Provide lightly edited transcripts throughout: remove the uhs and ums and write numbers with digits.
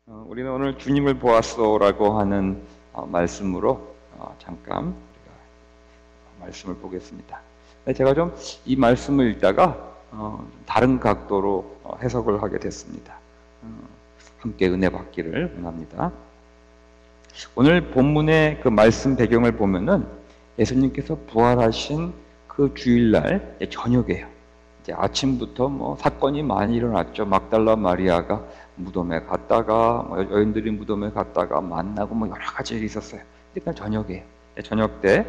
우리는 오늘 주님을 보았소라고 하는 말씀으로 잠깐 우리가 말씀을 보겠습니다. 제가 좀 이 말씀을 읽다가 다른 각도로 해석을 하게 됐습니다. 함께 은혜 받기를 원합니다. 오늘 본문의 그 말씀 배경을 보면은 예수님께서 부활하신 그 주일날 저녁이에요. 이제 아침부터 사건이 많이 일어났죠. 막달라 마리아가 무덤에 갔다가 여인들이 무덤에 갔다가 만나고 여러 가지 일이 있었어요. 그러니까 저녁이에요. 저녁 때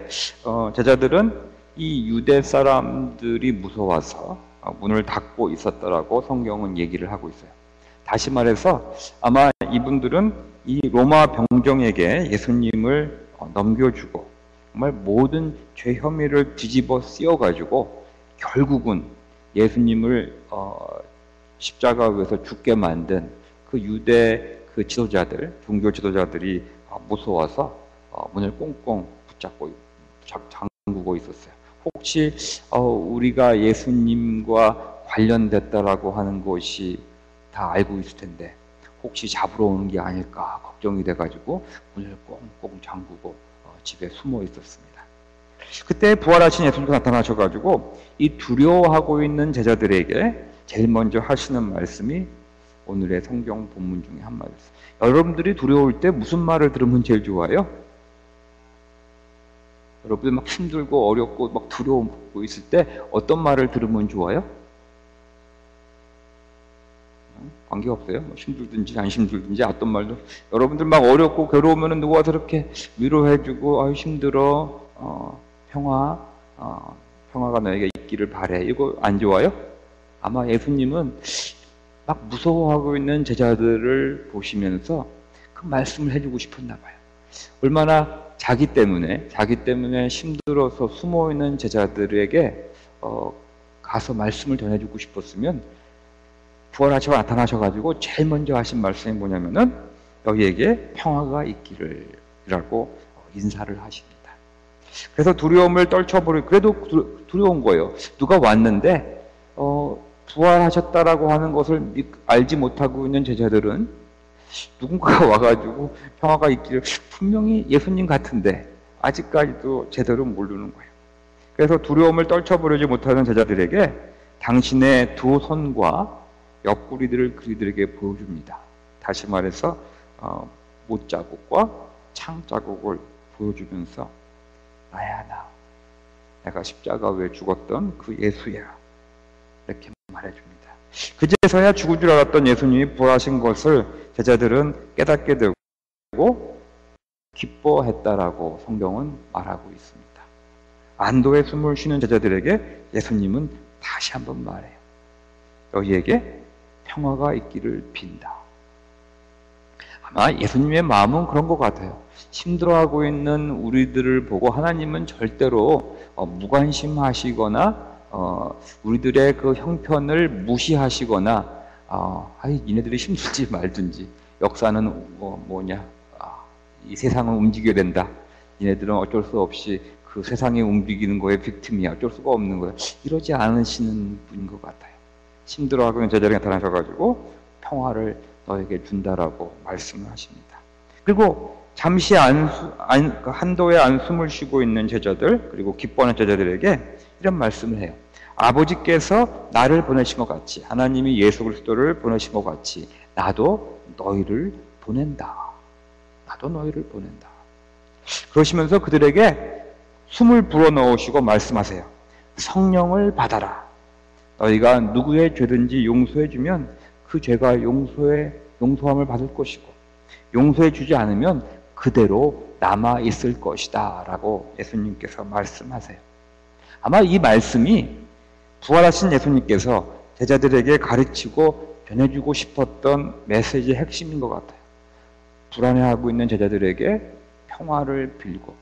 제자들은 이 유대 사람들이 무서워서 문을 닫고 있었더라고 성경은 얘기를 하고 있어요. 다시 말해서 아마 이분들은 이 로마 병정에게 예수님을 넘겨주고 정말 모든 죄 혐의를 뒤집어 씌워가지고 결국은 예수님을 십자가 위에서 죽게 만든 그 유대 그 지도자들, 종교 지도자들이 무서워서 문을 꽁꽁 붙잡고 잠그고 있었어요. 혹시 우리가 예수님과 관련됐다라고 하는 것이 다 알고 있을 텐데 혹시 잡으러 오는 게 아닐까 걱정이 돼가지고 문을 꽁꽁 잠그고 집에 숨어 있었습니다. 그때 부활하신 예수님께서 나타나셔가지고 이 두려워하고 있는 제자들에게 제일 먼저 하시는 말씀이 오늘의 성경 본문 중에 한 말이었어요. 여러분들이 두려울 때 무슨 말을 들으면 제일 좋아요? 여러분들 막 힘들고 어렵고 막 두려워 있을 때 어떤 말을 들으면 좋아요? 관계없어요. 힘들든지 안 힘들든지 어떤 말도. 여러분들 막 어렵고 괴로우면 누가 와서 이렇게 위로해주고 아유 힘들어 평화가 너에게 있기를 바래. 이거 안 좋아요? 아마 예수님은 막 무서워하고 있는 제자들을 보시면서 그 말씀을 해주고 싶었나 봐요. 얼마나 자기 때문에 힘들어서 숨어있는 제자들에게 가서 말씀을 전해주고 싶었으면 부활하시고 나타나셔가지고 제일 먼저 하신 말씀이 뭐냐면은 너희에게 평화가 있기를 라고 인사를 하십니다. 그래서 두려움을 떨쳐버리고 그래도 두려운 거예요. 누가 왔는데 부활하셨다라고 하는 것을 알지 못하고 있는 제자들은 누군가가 와가지고 평화가 있기를 분명히 예수님 같은데 아직까지도 제대로 모르는 거예요. 그래서 두려움을 떨쳐버리지 못하는 제자들에게 당신의 두 손과 옆구리들을 그들에게 보여줍니다. 다시 말해서 못자국과 창자국을 보여주면서 나야 나, 내가 십자가 위에 죽었던 그 예수야 이렇게 말해줍니다. 그제서야 죽은 줄 알았던 예수님이 부활하신 것을 제자들은 깨닫게 되고 기뻐했다라고 성경은 말하고 있습니다. 안도의 숨을 쉬는 제자들에게 예수님은 다시 한번 말해요. 너희에게 평화가 있기를 빈다. 아마 예수님의 마음은 그런 것 같아요. 힘들어하고 있는 우리들을 보고 하나님은 절대로 무관심하시거나 우리들의 그 형편을 무시하시거나 얘네들이 힘들지 말든지 역사는 이 세상을 움직여야 된다. 얘네들은 어쩔 수 없이 그 세상이 움직이는 거에 빅팀이야. 어쩔 수가 없는 거야. 이러지 않으시는 분인 것 같아요. 힘들어하고 있는 제자들이 나타나셔가지고 평화를 너에게 준다라고 말씀을 하십니다. 그리고 잠시 한도의 안숨을 쉬고 있는 제자들 그리고 기뻐하는 제자들에게 이런 말씀을 해요. 아버지께서 나를 보내신 것 같이 하나님이 예수 그리스도를 보내신 것 같이 나도 너희를 보낸다. 나도 너희를 보낸다. 그러시면서 그들에게 숨을 불어넣으시고 말씀하세요. 성령을 받아라. 너희가 누구의 죄든지 용서해주면 그 죄가 용서함을 받을 것이고 용서해주지 않으면 그대로 남아있을 것이다 라고 예수님께서 말씀하세요. 아마 이 말씀이 부활하신 예수님께서 제자들에게 가르치고 전해주고 싶었던 메시지의 핵심인 것 같아요. 불안해하고 있는 제자들에게 평화를 빌고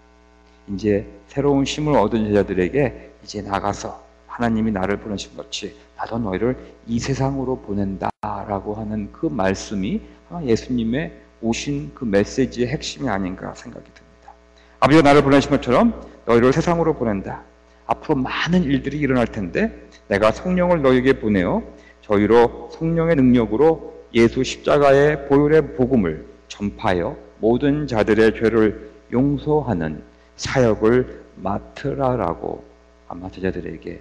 이제 새로운 힘을 얻은 제자들에게 이제 나가서 하나님이 나를 보내신 것이 나도 너희를 이 세상으로 보낸다라고 하는 그 말씀이 예수님의 오신 그 메시지의 핵심이 아닌가 생각이 듭니다. 아버지가 나를 보내신 것처럼 너희를 세상으로 보낸다. 앞으로 많은 일들이 일어날 텐데 내가 성령을 너희에게 보내어 저희로 성령의 능력으로 예수 십자가의 보혈의 복음을 전파하여 모든 자들의 죄를 용서하는 사역을 맡으라라고 아마 제자들에게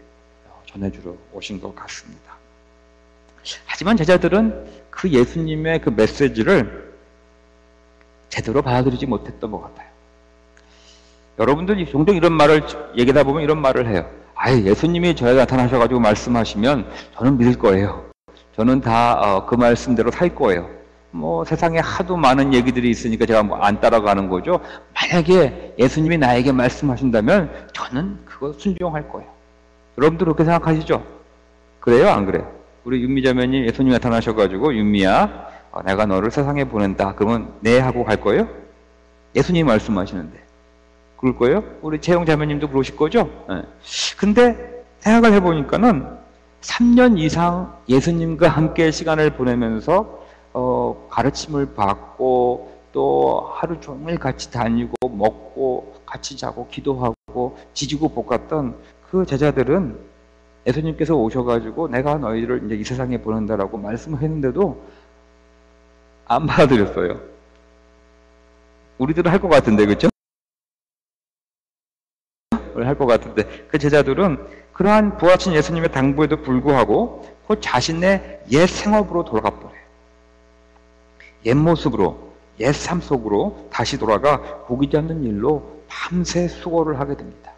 전해주러 오신 것 같습니다. 하지만 제자들은 그 예수님의 그 메시지를 제대로 받아들이지 못했던 것 같아요. 여러분들이 종종 이런 말을 얘기하다 보면 이런 말을 해요. 아예 예수님이 저에 나타나셔가지고 말씀하시면 저는 믿을 거예요. 저는 다 그 말씀대로 살 거예요. 뭐 세상에 하도 많은 얘기들이 있으니까 제가 뭐 안 따라가는 거죠. 만약에 예수님이 나에게 말씀하신다면 저는 그거 순종할 거예요. 여러분들 그렇게 생각하시죠? 그래요? 안 그래요? 우리 윤미자매님 예수님이 나타나셔가지고 윤미야 내가 너를 세상에 보낸다. 그러면 네 하고 갈 거예요? 예수님이 말씀하시는데 그럴 거예요? 우리 채영 자매님도 그러실 거죠? 네. 근데 생각을 해보니까는 3년 이상 예수님과 함께 시간을 보내면서 가르침을 받고 또 하루 종일 같이 다니고 먹고 같이 자고 기도하고 지지고 볶았던 그 제자들은 예수님께서 오셔가지고 내가 너희를 이제 이 세상에 보낸다라고 말씀했는데도 안 받아들였어요. 우리들은 할 것 같은데, 그렇죠? 할 것 같은데 그 제자들은 그러한 부활하신 예수님의 당부에도 불구하고 그 자신의 옛 생업으로 돌아가 버려요. 옛 모습으로, 옛 삶 속으로 다시 돌아가 고기 잡는 일로 밤새 수고를 하게 됩니다.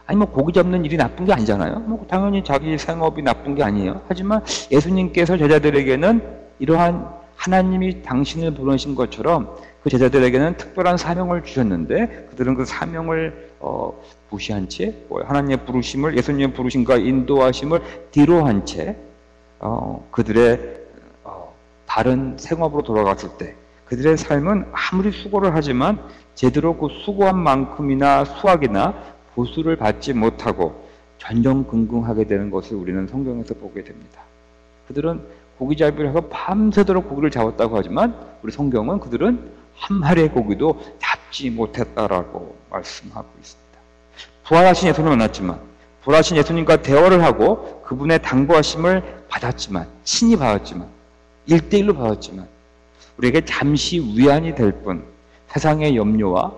아니 뭐 고기 잡는 일이 나쁜 게 아니잖아요. 뭐 당연히 자기 생업이 나쁜 게 아니에요. 하지만 예수님께서 제자들에게는 이러한 하나님이 당신을 부르신 것처럼 그 제자들에게는 특별한 사명을 주셨는데 그들은 그 사명을 무시한 채 하나님의 부르심을 예수님의 부르심과 인도하심을 뒤로한 채 그들의 다른 생업으로 돌아갔을 때 그들의 삶은 아무리 수고를 하지만 제대로 그 수고한 만큼이나 수확이나 보수를 받지 못하고 전전긍긍하게 되는 것을 우리는 성경에서 보게 됩니다. 그들은 고기잡이를 해서 밤새도록 고기를 잡았다고 하지만 우리 성경은 그들은 한 마리의 고기도 잡지 못했다라고 말씀하고 있습니다. 부활하신 예수님을 만났지만 부활하신 예수님과 대화를 하고 그분의 당부하심을 받았지만 친히 받았지만 1대1로 받았지만 우리에게 잠시 위안이 될 뿐 세상의 염려와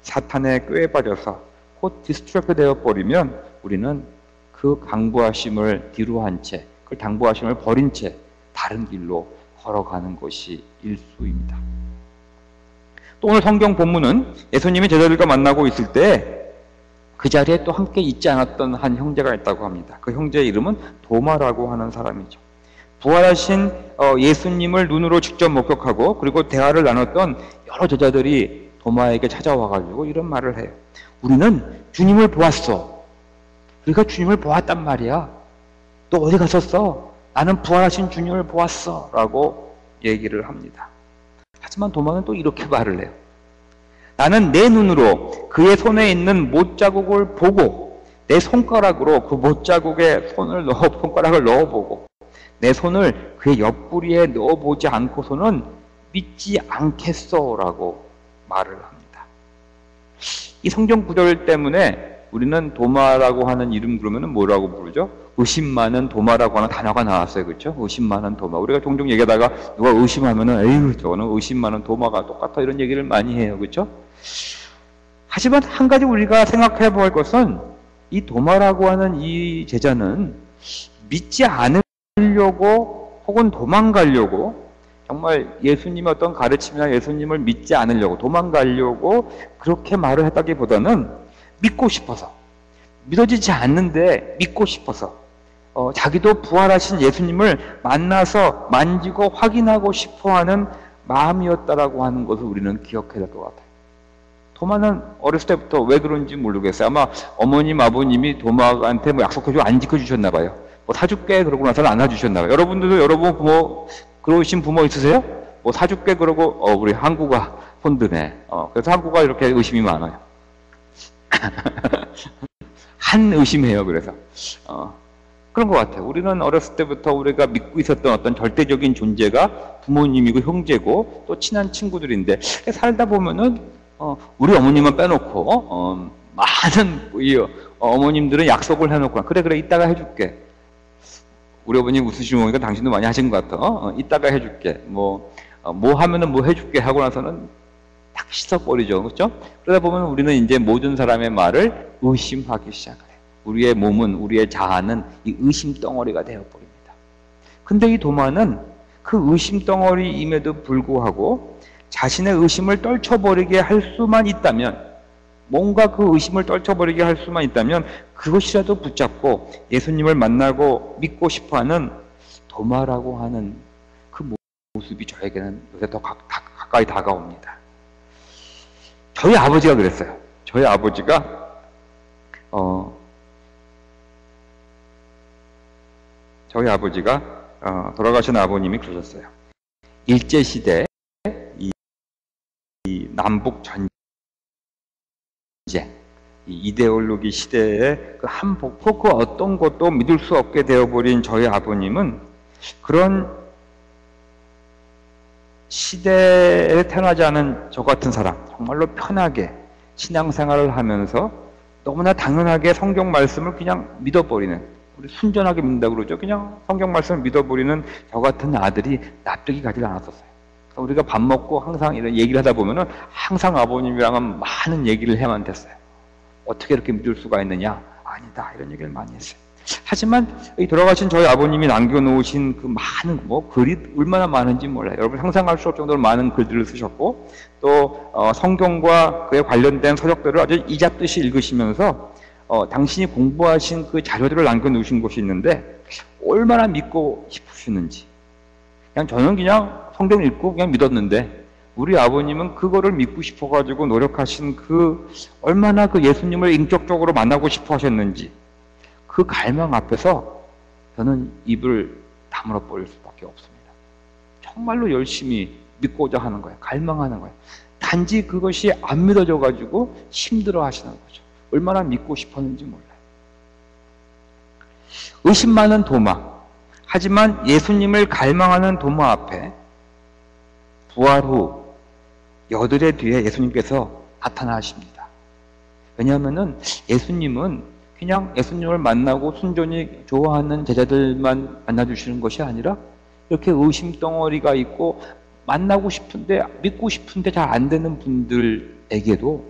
사탄의 꾀에 빠져서 곧 디스트랙트 되어 버리면 우리는 그 당부하심을 뒤로한 채 그 당부하심을 버린 채 다른 길로 걸어가는 것이 일수입니다. 또 오늘 성경 본문은 예수님이 제자들과 만나고 있을 때 그 자리에 또 함께 있지 않았던 한 형제가 있다고 합니다. 그 형제의 이름은 도마라고 하는 사람이죠. 부활하신 예수님을 눈으로 직접 목격하고 그리고 대화를 나눴던 여러 제자들이 도마에게 찾아와가지고 이런 말을 해요. 우리는 주님을 보았어. 우리가 주님을 보았단 말이야. 너 어디 갔었어? 나는 부활하신 주님을 보았어. 라고 얘기를 합니다. 하지만 도마는 또 이렇게 말을 해요. 나는 내 눈으로 그의 손에 있는 못자국을 보고 내 손가락으로 그 못자국에 손가락을 넣어보고 내 손을 그의 옆구리에 넣어보지 않고서는 믿지 않겠어 라고 말을 합니다. 이 성경 구절 때문에 우리는 도마라고 하는 이름 그러면 뭐라고 부르죠? 의심 많은 도마라고 하는 단어가 나왔어요. 그렇죠? 의심 많은 도마. 우리가 종종 얘기하다가 누가 의심하면은 에휴 저거는 의심 많은 도마가 똑같아 이런 얘기를 많이 해요. 그렇죠? 하지만 한 가지 우리가 생각해 볼 것은 이 도마라고 하는 이 제자는 믿지 않으려고 혹은 도망가려고 정말 예수님의 어떤 가르침이나 예수님을 믿지 않으려고 도망가려고 그렇게 말을 했다기보다는 믿고 싶어서 믿어지지 않는데 믿고 싶어서 자기도 부활하신 예수님을 만나서 만지고 확인하고 싶어하는 마음이었다라고 하는 것을 우리는 기억해야 될 것 같아요. 도마는 어렸을 때부터 왜 그런지 모르겠어요. 아마 어머님, 아버님이 도마한테 뭐 약속해주고 안 지켜주셨나 봐요. 뭐 사줄게 그러고 나서는 안 사주셨나 봐요. 여러분들도 여러분 부모 그러신 부모 있으세요? 뭐 사줄게 그러고 우리 항구가 손드네. 그래서 항구가 이렇게 의심이 많아요. 한 의심해요. 그래서 그런 것 같아요. 우리는 어렸을 때부터 우리가 믿고 있었던 어떤 절대적인 존재가 부모님이고 형제고 또 친한 친구들인데 살다 보면은 우리 어머님은 빼놓고 많은 어머님들은 약속을 해놓고 그래 이따가 해줄게. 우리 어머니 웃으시는 거니까 당신도 많이 하신 것 같아. 이따가 해줄게. 뭐 하면은 뭐 해줄게 하고 나서는 딱 씻어버리죠. 그렇죠? 그러다 보면 우리는 이제 모든 사람의 말을 의심하기 시작해요. 우리의 몸은, 우리의 자아는 이 의심 덩어리가 되어버립니다. 근데 이 도마는 그 의심 덩어리임에도 불구하고 자신의 의심을 떨쳐버리게 할 수만 있다면, 뭔가 그 의심을 떨쳐버리게 할 수만 있다면 그것이라도 붙잡고 예수님을 만나고 믿고 싶어하는 도마라고 하는 그 모습이 저에게는 요새 더 가까이 다가옵니다. 저희 아버지가 그랬어요. 저희 아버지가 돌아가신 아버님이 그러셨어요. 일제시대 이 남북 전쟁, 이 이데올로기 시대에 그 한복도 그 어떤 것도 믿을 수 없게 되어버린 저희 아버님은 그런 시대에 태어나지 않은 저 같은 사람, 정말로 편하게 신앙생활을 하면서 너무나 당연하게 성경 말씀을 그냥 믿어버리는, 우리 순전하게 믿는다고 그러죠. 그냥 성경 말씀을 믿어버리는 저 같은 아들이 납득이 가지 않았었어요. 우리가 밥 먹고 항상 이런 얘기를 하다 보면은 항상 아버님이랑은 많은 얘기를 해야만 됐어요. 어떻게 이렇게 믿을 수가 있느냐? 아니다. 이런 얘기를 많이 했어요. 하지만 이 돌아가신 저희 아버님이 남겨놓으신 그 많은 글이 얼마나 많은지 몰라요. 여러분 상상할 수 없을 정도로 많은 글들을 쓰셨고, 또 성경과 그에 관련된 서적들을 아주 이잡듯이 읽으시면서 당신이 공부하신 그 자료들을 남겨놓으신 곳이 있는데 얼마나 믿고 싶으시는지. 저는 그냥 성경 읽고 그냥 믿었는데 우리 아버님은 그거를 믿고 싶어가지고 노력하신 얼마나 그 예수님을 인격적으로 만나고 싶어 하셨는지, 그 갈망 앞에서 저는 입을 다물어 버릴 수밖에 없습니다. 정말로 열심히 믿고자 하는 거예요. 갈망하는 거예요. 단지 그것이 안 믿어져가지고 힘들어 하시는 거죠. 얼마나 믿고 싶었는지 몰라요. 의심 많은 도마. 하지만 예수님을 갈망하는 도마 앞에 부활 후 여드레 뒤에 예수님께서 나타나십니다. 왜냐하면은 예수님은 그냥 예수님을 만나고 순전히 좋아하는 제자들만 만나주시는 것이 아니라 이렇게 의심 덩어리가 있고 만나고 싶은데 믿고 싶은데 잘 안 되는 분들에게도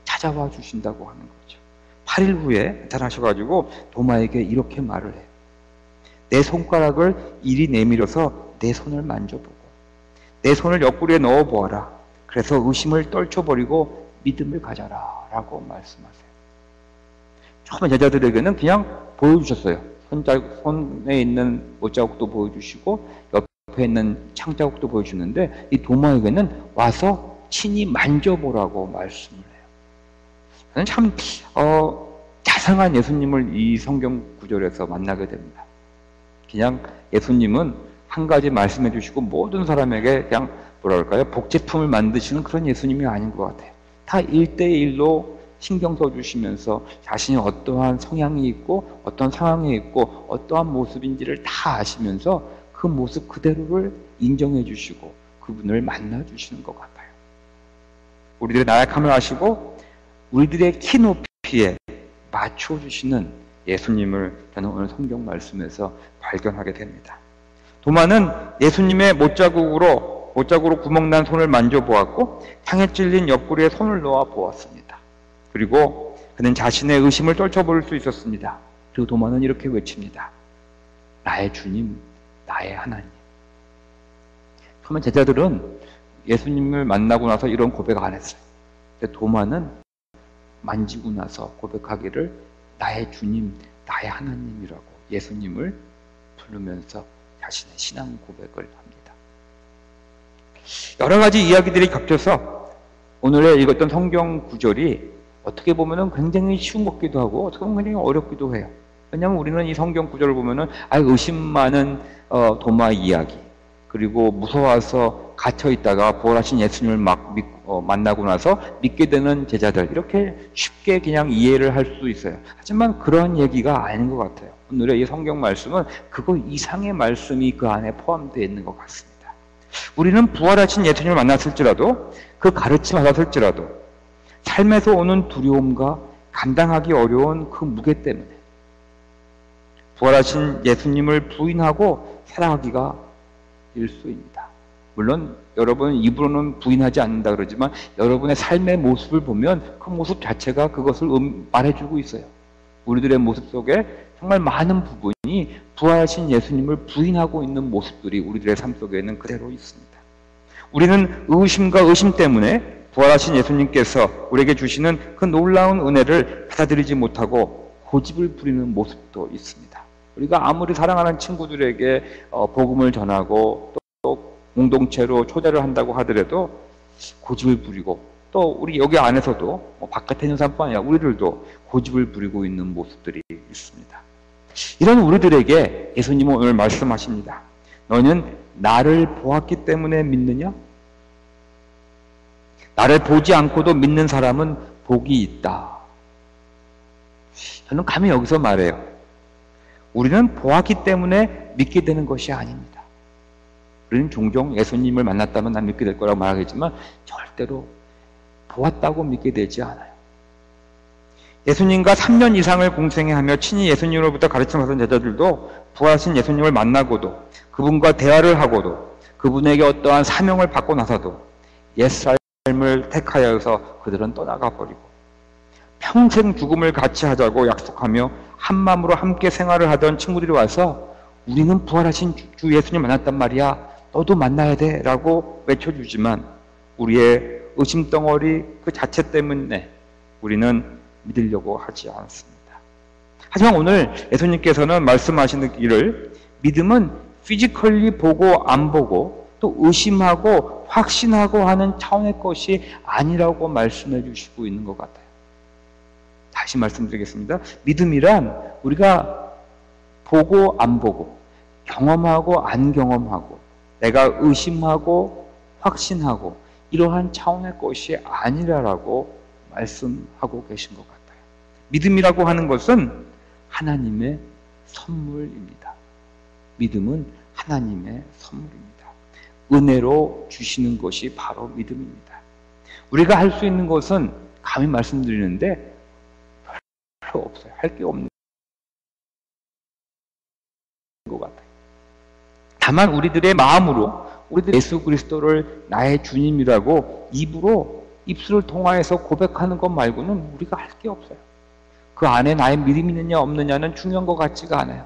찾아와 주신다고 하는 거죠. 8일 후에 나타나셔가지고 도마에게 이렇게 말을 해요. 내 손가락을 이리 내밀어서 내 손을 만져보고 내 손을 옆구리에 넣어보아라. 그래서 의심을 떨쳐버리고 믿음을 가져라 라고 말씀하세요. 처음에 제자들에게는 그냥 보여주셨어요. 손에 있는 못자국도 보여주시고 옆에 있는 창자국도 보여주는데 이 도마에게는 와서 친히 만져보라고 말씀을 해요. 저는 참 자상한 예수님을 이 성경 구절에서 만나게 됩니다. 그냥 예수님은 한 가지 말씀해 주시고 모든 사람에게 그냥 뭐랄까요? 복제품을 만드시는 그런 예수님이 아닌 것 같아요. 다 1대1로 신경 써주시면서 자신이 어떠한 성향이 있고 어떤 상황이 있고 어떠한 모습인지를 다 아시면서 그 모습 그대로를 인정해 주시고 그분을 만나 주시는 것 같아요. 우리들의 나약함을 아시고 우리들의 키 높이에 맞춰 주시는 예수님을 저는 오늘 성경 말씀에서 발견하게 됩니다. 도마는 예수님의 못자국으로 구멍난 손을 만져보았고 향에 찔린 옆구리에 손을 놓아 보았습니다. 그리고 그는 자신의 의심을 떨쳐버릴 수 있었습니다. 그리고 도마는 이렇게 외칩니다. 나의 주님, 나의 하나님. 처음에 제자들은 예수님을 만나고 나서 이런 고백 안 했어요. 근데 도마는 만지고 나서 고백하기를 나의 주님, 나의 하나님이라고 예수님을 부르면서 자신의 신앙 고백을 합니다. 여러 가지 이야기들이 겹쳐서 오늘의 읽었던 성경 구절이 어떻게 보면 굉장히 쉬운 것 같기도 하고 어떻게 보면 굉장히 어렵기도 해요. 왜냐하면 우리는 이 성경 구절을 보면 의심 많은 도마 이야기, 그리고 무서워서 갇혀있다가 부활하신 예수님을 만나고 나서 믿게 되는 제자들, 이렇게 쉽게 그냥 이해를 할 수 있어요. 하지만 그런 얘기가 아닌 것 같아요. 오늘의 이 성경 말씀은 그거 이상의 말씀이 그 안에 포함되어 있는 것 같습니다. 우리는 부활하신 예수님을 만났을지라도 그 가르침 받았을지라도 삶에서 오는 두려움과 감당하기 어려운 그 무게 때문에 부활하신 예수님을 부인하고 살아가기가 일수입니다. 물론 여러분 입으로는 부인하지 않는다 그러지만 여러분의 삶의 모습을 보면 그 모습 자체가 그것을 말해주고 있어요. 우리들의 모습 속에 정말 많은 부분이 부활하신 예수님을 부인하고 있는 모습들이 우리들의 삶 속에는 그대로 있습니다. 우리는 의심과 의심 때문에 부활하신 예수님께서 우리에게 주시는 그 놀라운 은혜를 받아들이지 못하고 고집을 부리는 모습도 있습니다. 우리가 아무리 사랑하는 친구들에게 복음을 전하고 또 공동체로 초대를 한다고 하더라도 고집을 부리고 또 우리 여기 안에서도 바깥에 있는 사람뿐 아니라 우리들도 고집을 부리고 있는 모습들이 있습니다. 이런 우리들에게 예수님은 오늘 말씀하십니다. 너는 나를 보았기 때문에 믿느냐? 나를 보지 않고도 믿는 사람은 복이 있다. 저는 감히 여기서 말해요. 우리는 보았기 때문에 믿게 되는 것이 아닙니다. 우리는 종종 예수님을 만났다면 난 믿게 될 거라고 말하겠지만 절대로 보았다고 믿게 되지 않아요. 예수님과 3년 이상을 공생애하며 친히 예수님으로부터 가르침 받은 제자들도 부활하신 예수님을 만나고도 그분과 대화를 하고도 그분에게 어떠한 사명을 받고 나서도 옛삶을 택하여서 그들은 떠나가 버리고 평생 죽음을 같이 하자고 약속하며 한마음으로 함께 생활을 하던 친구들이 와서 우리는 부활하신 주 예수님 만났단 말이야. 너도 만나야 돼 라고 외쳐주지만 우리의 의심덩어리 그 자체 때문에 우리는 믿으려고 하지 않습니다. 하지만 오늘 예수님께서는 말씀하시는 길을 믿음은 피지컬리 보고 안 보고 또 의심하고 확신하고 하는 차원의 것이 아니라고 말씀해 주시고 있는 것 같아요. 다시 말씀드리겠습니다. 믿음이란 우리가 보고 안 보고 경험하고 안 경험하고 내가 의심하고 확신하고 이러한 차원의 것이 아니라라고 말씀하고 계신 것 같아요. 믿음이라고 하는 것은 하나님의 선물입니다. 믿음은 하나님의 선물입니다. 은혜로 주시는 것이 바로 믿음입니다. 우리가 할 수 있는 것은 감히 말씀드리는데 별로 없어요. 할 게 없는 것 같아요. 다만 우리들의 마음으로 우리들 예수 그리스도를 나의 주님이라고 입으로 입술을 통하여서 고백하는 것 말고는 우리가 할 게 없어요. 그 안에 나의 믿음이 있느냐 없느냐는 중요한 것 같지가 않아요.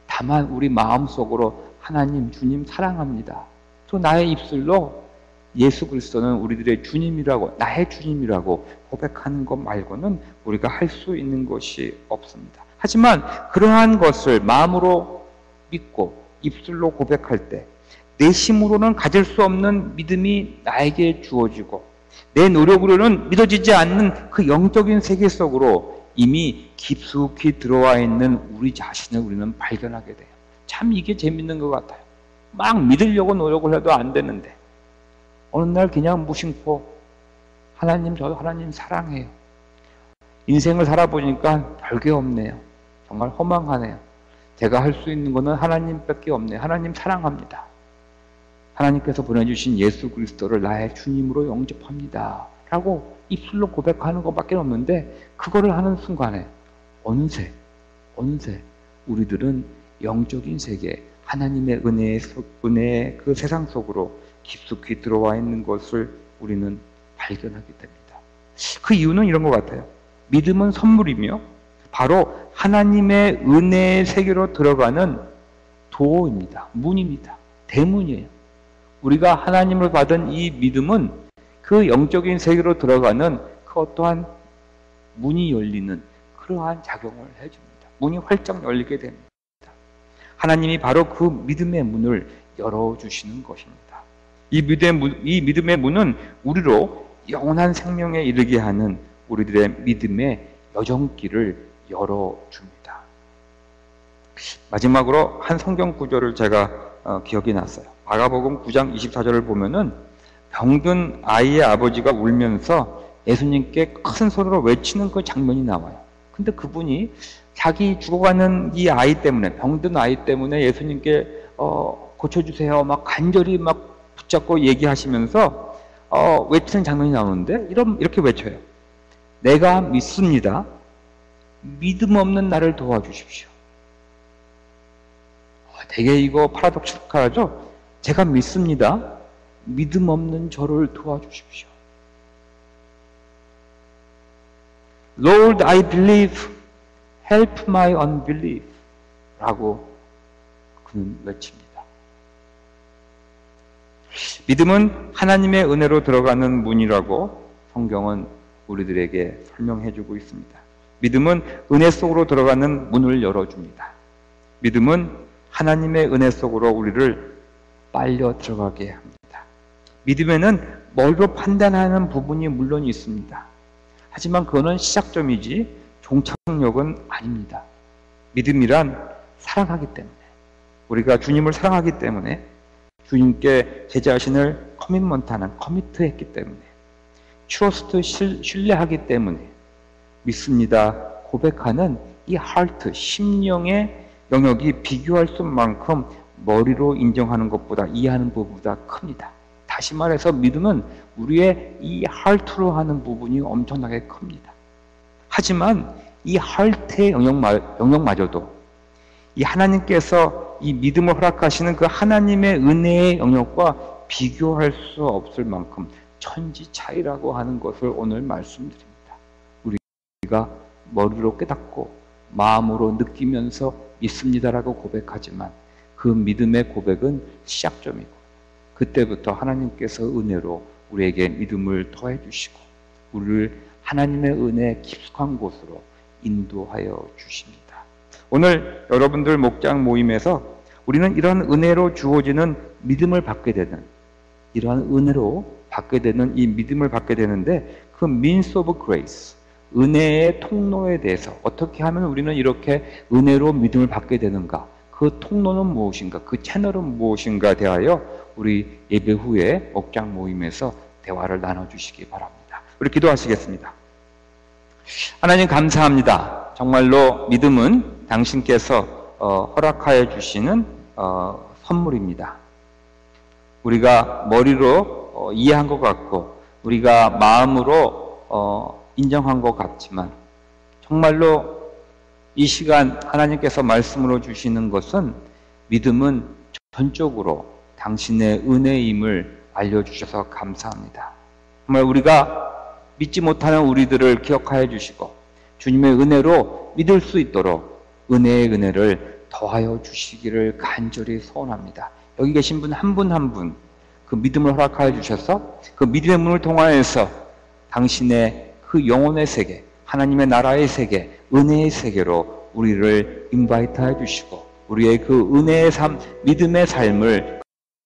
다만 우리 마음속으로 하나님 주님 사랑합니다. 또 나의 입술로 예수 그리스도는 우리들의 주님이라고 나의 주님이라고 고백하는 것 말고는 우리가 할 수 있는 것이 없습니다. 하지만 그러한 것을 마음으로 믿고 입술로 고백할 때 내심으로는 가질 수 없는 믿음이 나에게 주어지고 내 노력으로는 믿어지지 않는 그 영적인 세계 속으로 이미 깊숙이 들어와 있는 우리 자신을 우리는 발견하게 돼요. 참 이게 재밌는 것 같아요. 막 믿으려고 노력을 해도 안 되는데 어느 날 그냥 무심코 하나님 저도 하나님 사랑해요. 인생을 살아보니까 별게 없네요. 정말 허망하네요. 제가 할 수 있는 것은 하나님밖에 없네요. 하나님 사랑합니다. 하나님께서 보내주신 예수 그리스도를 나의 주님으로 영접합니다. 라고 입술로 고백하는 것밖에 없는데 그거를 하는 순간에 어느새 우리들은 영적인 세계, 하나님의 은혜의 그 세상 속으로 깊숙이 들어와 있는 것을 우리는 발견하게 됩니다. 그 이유는 이런 것 같아요. 믿음은 선물이며 바로 하나님의 은혜의 세계로 들어가는 도어입니다. 문입니다. 대문이에요. 우리가 하나님을 받은 이 믿음은 그 영적인 세계로 들어가는 그 어떠한 문이 열리는 그러한 작용을 해줍니다. 문이 활짝 열리게 됩니다. 하나님이 바로 그 믿음의 문을 열어주시는 것입니다. 이 믿음의 문은 우리로 영원한 생명에 이르게 하는 우리들의 믿음의 여정길을 열어줍니다. 마지막으로 한 성경 구절을 제가 기억이 났어요. 마가복음 9장 24절을 보면은 병든 아이의 아버지가 울면서 예수님께 큰 소리로 외치는 그 장면이 나와요. 근데 그분이 자기 죽어가는 이 아이 때문에, 병든 아이 때문에 예수님께 고쳐주세요 막 간절히 막 붙잡고 얘기하시면서 외치는 장면이 나오는데 이렇게 외쳐요. 내가 믿습니다. 믿음 없는 나를 도와주십시오. 되게 이거 파라독스하죠? 제가 믿습니다. 믿음 없는 저를 도와주십시오. Lord, I believe. Help my unbelief. 라고 그는 외칩니다. 믿음은 하나님의 은혜로 들어가는 문이라고 성경은 우리들에게 설명해주고 있습니다. 믿음은 은혜 속으로 들어가는 문을 열어줍니다. 믿음은 하나님의 은혜 속으로 우리를 빨려 들어가게 합니다. 믿음에는 머리로 판단하는 부분이 물론 있습니다. 하지만 그거는 시작점이지 종착역은 아닙니다. 믿음이란 사랑하기 때문에, 우리가 주님을 사랑하기 때문에, 주님께 제 자신을 커밋먼트하는, 커미트했기 때문에, 트러스트, 신뢰하기 때문에 믿습니다 고백하는 이 하트, 심령의 영역이 비교할 수 없는 만큼 머리로 인정하는 것보다, 이해하는 부분보다 큽니다. 다시 말해서 믿음은 우리의 이 하트로 하는 부분이 엄청나게 큽니다. 하지만 이 하트의 영역마저도 이 하나님께서 이 믿음을 허락하시는 그 하나님의 은혜의 영역과 비교할 수 없을 만큼 천지 차이라고 하는 것을 오늘 말씀드립니다. 우리가 머리로 깨닫고 마음으로 느끼면서 믿습니다라고 고백하지만 그 믿음의 고백은 시작점이고, 그때부터 하나님께서 은혜로 우리에게 믿음을 더해 주시고 우리를 하나님의 은혜의 깊숙한 곳으로 인도하여 주십니다. 오늘 여러분들 목장 모임에서 우리는 이런 은혜로 주어지는 믿음을 받게 되는, 이러한 은혜로 받게 되는 이 믿음을 받게 되는데, 그 means of grace, 은혜의 통로에 대해서 어떻게 하면 우리는 이렇게 은혜로 믿음을 받게 되는가, 그 통로는 무엇인가, 그 채널은 무엇인가 대하여 우리 예배 후에 목장 모임에서 대화를 나눠주시기 바랍니다. 우리 기도하시겠습니다. 하나님 감사합니다. 정말로 믿음은 당신께서 허락하여 주시는 선물입니다. 우리가 머리로 이해한 것 같고 우리가 마음으로 인정한 것 같지만 정말로 이 시간 하나님께서 말씀으로 주시는 것은, 믿음은 전적으로 당신의 은혜임을 알려주셔서 감사합니다. 정말 우리가 믿지 못하는 우리들을 기억하여 주시고 주님의 은혜로 믿을 수 있도록 은혜의 은혜를 더하여 주시기를 간절히 소원합니다. 여기 계신 분 한 분 한 분 그 믿음을 허락하여 주셔서 그 믿음의 문을 통하여서 당신의 그 영혼의 세계, 하나님의 나라의 세계, 은혜의 세계로 우리를 인바이트해 주시고 우리의 그 은혜의 삶, 믿음의 삶을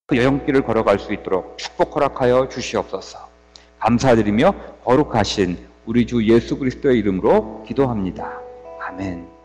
그 여정길을 걸어갈 수 있도록 축복 허락하여 주시옵소서. 감사드리며 거룩하신 우리 주 예수 그리스도의 이름으로 기도합니다. 아멘.